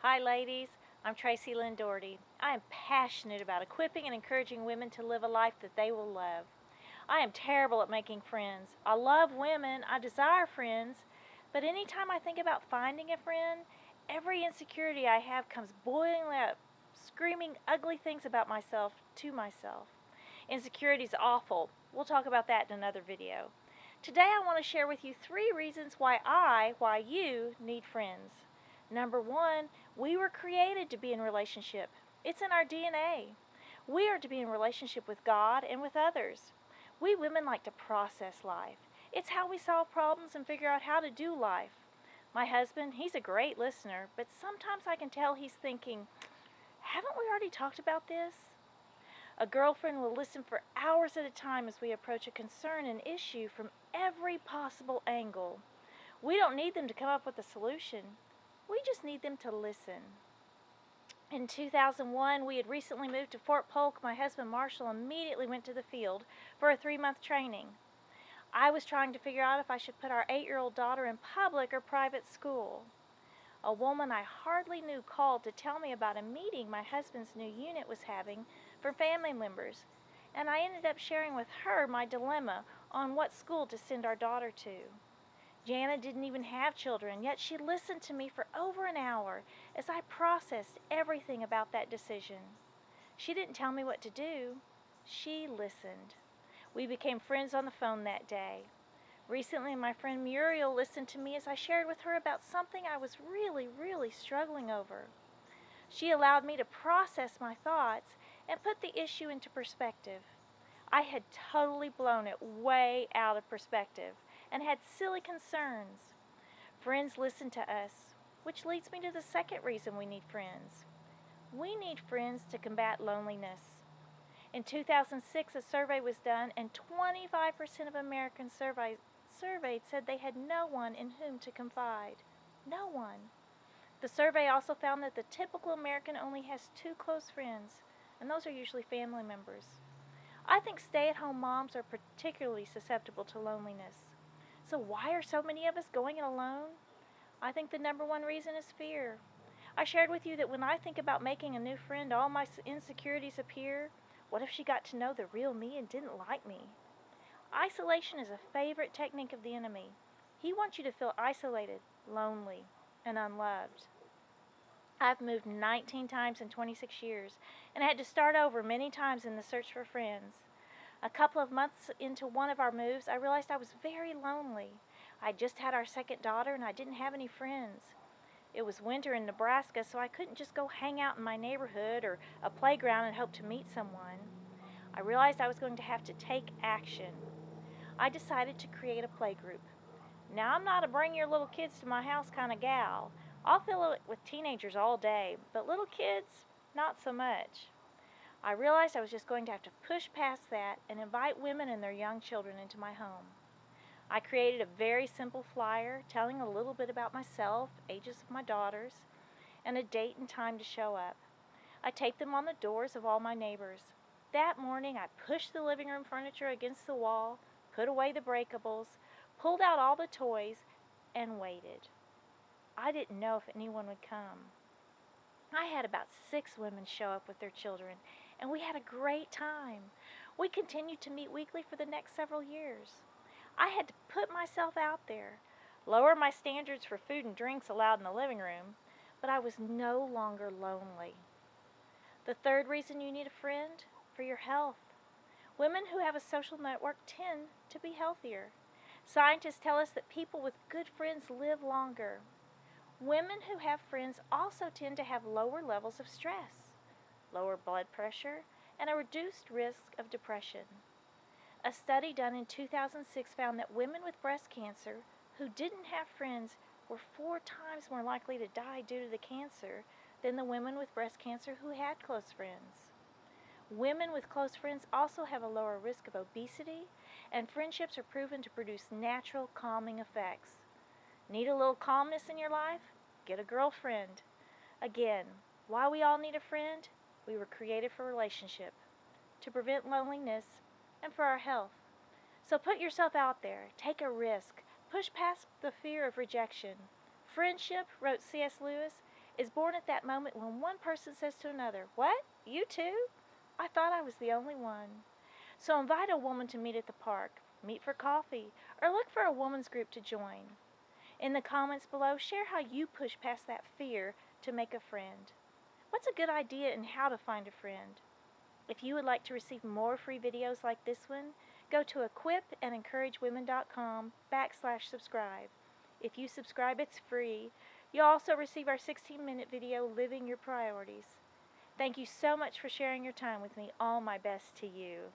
Hi, ladies. I'm Tracy Lynn Dougherty. I am passionate about equipping and encouraging women to live a life that they will love. I am terrible at making friends. I love women, I desire friends, but anytime I think about finding a friend, every insecurity I have comes boiling up, screaming ugly things about myself to myself. Insecurity is awful. We'll talk about that in another video. Today I want to share with you 3 reasons why you need friends. Number 1, we were created to be in relationship. It's in our DNA. We are to be in relationship with God and with others. We women like to process life. It's how we solve problems and figure out how to do life. My husband, he's a great listener, but sometimes I can tell he's thinking, haven't we already talked about this? A girlfriend will listen for hours at a time as we approach a concern and issue from every possible angle. We don't need them to come up with a solution. We just need them to listen. In 2001, we had recently moved to Fort Polk. My husband Marshall immediately went to the field for a 3-month training. I was trying to figure out if I should put our 8-year-old daughter in public or private school. A woman I hardly knew called to tell me about a meeting my husband's new unit was having for family members, and I ended up sharing with her my dilemma on what school to send our daughter to. Jana didn't even have children, yet she listened to me for over an hour as I processed everything about that decision. She didn't tell me what to do. She listened. We became friends on the phone that day. Recently, my friend Muriel listened to me as I shared with her about something I was really struggling over. She allowed me to process my thoughts and put the issue into perspective. I had totally blown it way out of perspective and had silly concerns. Friends listen to us, which leads me to the second reason we need friends. We need friends to combat loneliness. In 2006, a survey was done, and 25% of Americans surveyed said they had no one in whom to confide. No one. The survey also found that the typical American only has 2 close friends, and those are usually family members. I think stay-at-home moms are particularly susceptible to loneliness. So why are so many of us going it alone? I think the number one reason is fear. I shared with you that when I think about making a new friend, all my insecurities appear. What if she got to know the real me and didn't like me? Isolation is a favorite technique of the enemy. He wants you to feel isolated, lonely, and unloved. I've moved 19 times in 26 years and had to start over many times in the search for friends. A couple of months into one of our moves, I realized I was very lonely. I just had our second daughter and I didn't have any friends. It was winter in Nebraska, so I couldn't just go hang out in my neighborhood or a playground and hope to meet someone. I realized I was going to have to take action. I decided to create a play group. Now, I'm not a bring your little kids to my house kind of gal. I'll fill it with teenagers all day, but little kids, not so much. I realized I was just going to have to push past that and invite women and their young children into my home. I created a very simple flyer telling a little bit about myself, ages of my daughters, and a date and time to show up. I taped them on the doors of all my neighbors. That morning, I pushed the living room furniture against the wall, put away the breakables, pulled out all the toys, and waited. I didn't know if anyone would come. I had about 6 women show up with their children, and we had a great time. We continued to meet weekly for the next several years. I had to put myself out there, lower my standards for food and drinks allowed in the living room, but I was no longer lonely. The third reason you need a friend, for your health. Women who have a social network tend to be healthier. Scientists tell us that people with good friends live longer. Women who have friends also tend to have lower levels of stress, lower blood pressure, and a reduced risk of depression. A study done in 2006 found that women with breast cancer who didn't have friends were 4 times more likely to die due to the cancer than the women with breast cancer who had close friends. Women with close friends also have a lower risk of obesity, and friendships are proven to produce natural calming effects. Need a little calmness in your life? Get a girlfriend. Again, why we all need a friend? We were created for relationship, to prevent loneliness, and for our health. So put yourself out there. Take a risk. Push past the fear of rejection. Friendship, wrote C.S. Lewis, is born at that moment when one person says to another, "What? You too? I thought I was the only one." So invite a woman to meet at the park, meet for coffee, or look for a woman's group to join. In the comments below, share how you push past that fear to make a friend. What's a good idea and how to find a friend? If you would like to receive more free videos like this one, go to equipandencouragewomen.com/subscribe. If you subscribe, it's free. You'll also receive our 16-minute video, Living Your Priorities. Thank you so much for sharing your time with me. All my best to you.